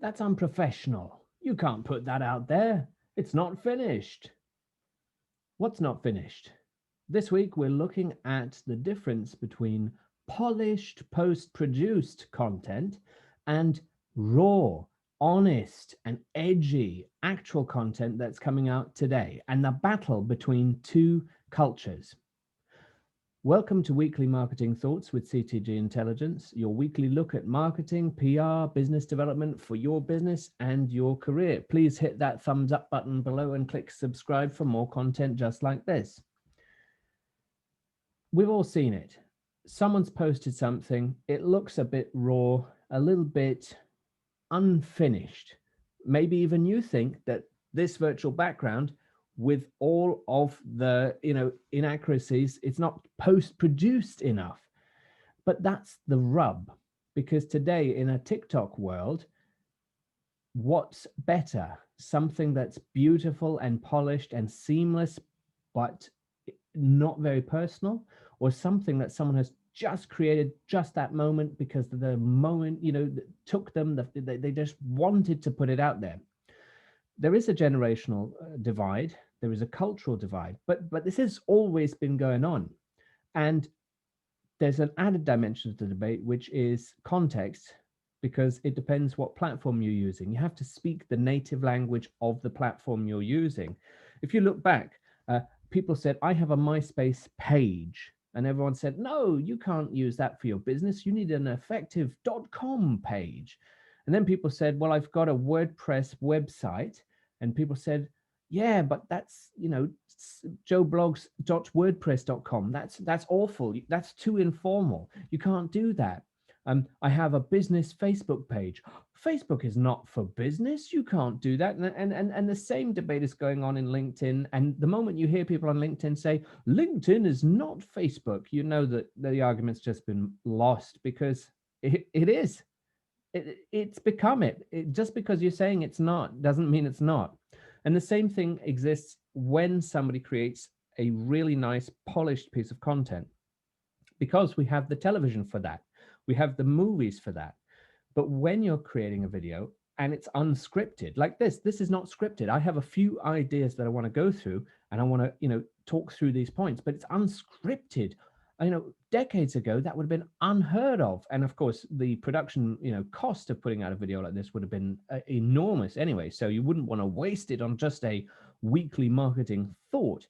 That's unprofessional. You can't put that out there. It's not finished. What's not finished? This week, we're looking at the difference between polished, post produced content and raw, honest, and edgy actual content that's coming out today, and the battle between two cultures. Welcome to Weekly Marketing Thoughts with CTG Intelligence, your weekly look at marketing, PR, business development for your business and your career. Please hit that thumbs up button below and click subscribe for more content just like this. We've all seen it. Someone's posted something, it looks a bit raw, a little bit unfinished. Maybe even you think that this virtual background with all of the inaccuracies, it's not post-produced enough. But that's the rub, because today in a TikTok world, what's better? Something that's beautiful and polished and seamless, but not very personal, or something that someone has just created just that moment because the moment took them, they just wanted to put it out there. There is a generational divide, there is a cultural divide, but this has always been going on. And there's an added dimension to the debate, which is context, because it depends what platform you're using. You have to speak the native language of the platform you're using. If you look back, people said, I have a MySpace page. And everyone said, no, you can't use that for your business. You need an effective .com page. And then people said, well, I've got a WordPress website. And people said, yeah, but that's, joeblogs.wordpress.com. That's awful. That's too informal. You can't do that. I have a business Facebook page. Facebook is not for business. You can't do that. And the same debate is going on in LinkedIn. And the moment you hear people on LinkedIn say, LinkedIn is not Facebook, you know that the argument's just been lost, because it is. It's become it. Just because you're saying it's not doesn't mean it's not. And the same thing exists when somebody creates a really nice, polished piece of content, because we have the television for that. We have the movies for that. But when you're creating a video and it's unscripted, like this is not scripted. I have a few ideas that I want to go through, and I want to, talk through these points, but it's unscripted. Decades ago, that would have been unheard of. And of course, the production, cost of putting out a video like this would have been enormous anyway. So you wouldn't want to waste it on just a weekly marketing thought.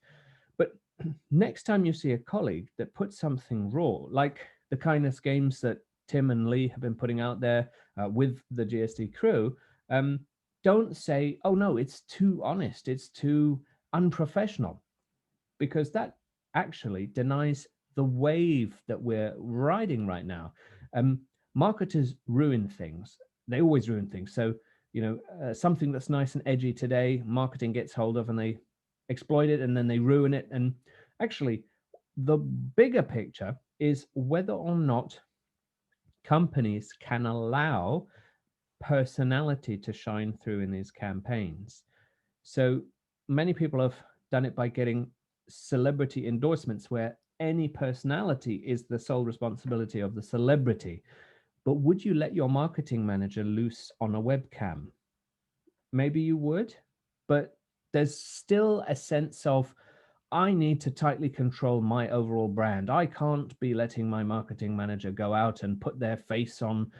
But next time you see a colleague that puts something raw, like the kindness games that Tim and Lee have been putting out there with the GSD crew, don't say, oh no, it's too honest, it's too unprofessional, because that actually denies the wave that we're riding right now. Marketers ruin things. They always ruin things. So, something that's nice and edgy today, marketing gets hold of and they exploit it, and then they ruin it. And actually, the bigger picture is whether or not companies can allow personality to shine through in these campaigns. So many people have done it by getting celebrity endorsements, where any personality is the sole responsibility of the celebrity. But would you let your marketing manager loose on a webcam? Maybe you would, but there's still a sense of, I need to tightly control my overall brand. I can't be letting my marketing manager go out and put their face on,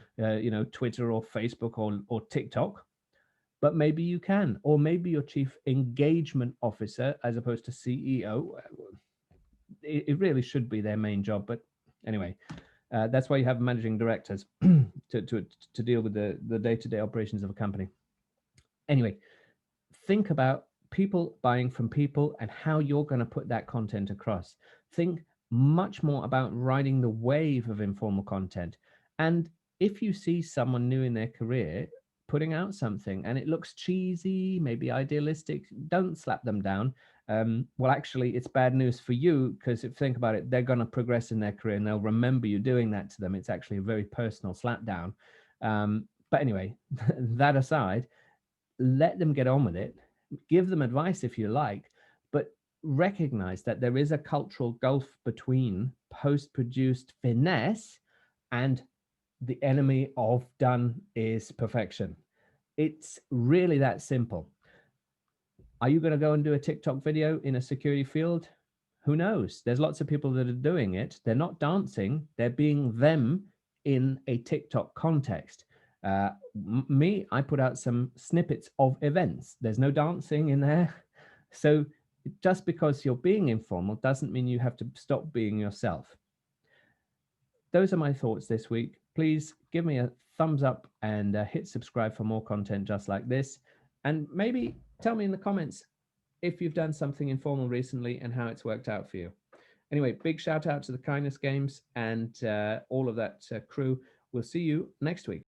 Twitter or Facebook or TikTok. But maybe you can, or maybe your chief engagement officer, as opposed to CEO. It really should be their main job. But anyway, that's why you have managing directors to deal with the day-to-day operations of a company. Anyway, think about people buying from people and how you're going to put that content across. Think much more about riding the wave of informal content. And if you see someone new in their career putting out something and it looks cheesy, maybe idealistic, don't slap them down. Well, actually, it's bad news for you, because if you think about it, they're going to progress in their career and they'll remember you doing that to them. It's actually a very personal slap down. But anyway, that aside, let them get on with it. Give them advice if you like, but recognize that there is a cultural gulf between post-produced finesse and the enemy of done is perfection. It's really that simple. Are you going to go and do a TikTok video in a security field? Who knows? There's lots of people that are doing it. They're not dancing, they're being them in a TikTok context. Me, I put out some snippets of events. There's no dancing in there. So just because you're being informal doesn't mean you have to stop being yourself. Those are my thoughts this week. Please give me a thumbs up and hit subscribe for more content just like this. And maybe tell me in the comments if you've done something informal recently and how it's worked out for you. Anyway, big shout out to the Kindness Games and all of that crew. We'll see you next week.